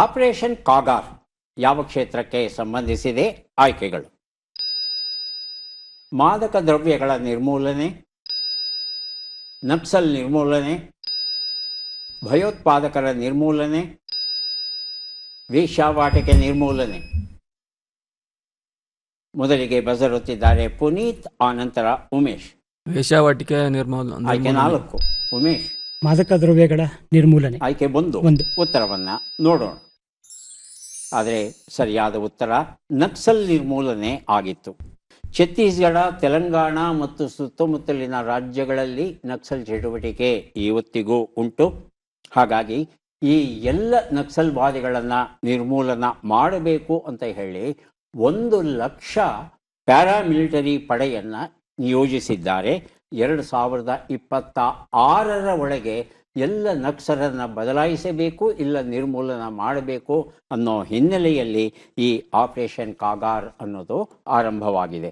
Operation ಕಾಗಾರ್ ಯಾವ ಕ್ಷೇತ್ರಕ್ಕೆ ಸಂಬಂಧಿಸಿದೆ? ಆಯ್ಕೆಗಳು: ಮಾದಕ ದ್ರವ್ಯಗಳ ನಿರ್ಮೂಲನೆ, ನಕ್ಸಲ್ ನಿರ್ಮೂಲನೆ, ಭಯೋತ್ಪಾದಕರ ನಿರ್ಮೂಲನೆ, ವೇಶ್ಯಾವಾಟಿಕೆ ನಿರ್ಮೂಲನೆ. ಮೊದಲಿಗೆ ಬಜರುತ್ತಿದ್ದಾರೆ ಪುನೀತ್, ಆನಂತರ ಉಮೇಶ್. ವೇಶ್ಯಾವಾಟಿಕೆ ನಿರ್ಮೂಲನೆ. ಆಯ್ಕೆ 4 ಉಮೇಶ್. ಮಾದಕ ದ್ರವ್ಯಗಳ ನಿರ್ಮೂಲನೆ. ಆಯ್ಕೆ 1. ಉತ್ತರವನ್ನು ನೋಡೋಣ. ಆದರೆ ಸರಿಯಾದ ಉತ್ತರ ನಕ್ಸಲ್ ನಿರ್ಮೂಲನೆ ಆಗಿತ್ತು. ಛತ್ತೀಸ್ಗಢ, ತೆಲಂಗಾಣ ಮತ್ತು ಸುತ್ತಮುತ್ತಲಿನ ರಾಜ್ಯಗಳಲ್ಲಿ ನಕ್ಸಲ್ ಚಟುವಟಿಕೆ ಇವತ್ತಿಗೂ ಉಂಟು. ಹಾಗಾಗಿ ಈ ಎಲ್ಲ ನಕ್ಸಲ್ವಾದಿಗಳನ್ನು ನಿರ್ಮೂಲನ ಮಾಡಬೇಕು ಅಂತ ಹೇಳಿ 1,00,000 ಪ್ಯಾರಾಮಿಲಿಟರಿ ಪಡೆಯನ್ನು ನಿಯೋಜಿಸಿದ್ದಾರೆ. 2026 ಒಳಗೆ ಎಲ್ಲ ನಕ್ಸಲರನ್ನು ಬದಲಾಯಿಸಬೇಕು, ಇಲ್ಲ ನಿರ್ಮೂಲನ ಮಾಡಬೇಕು ಅನ್ನೋ ಹಿನ್ನೆಲೆಯಲ್ಲಿ ಈ ಆಪರೇಷನ್ ಕಾಗಾರ್ ಅನ್ನೋದು ಆರಂಭವಾಗಿದೆ.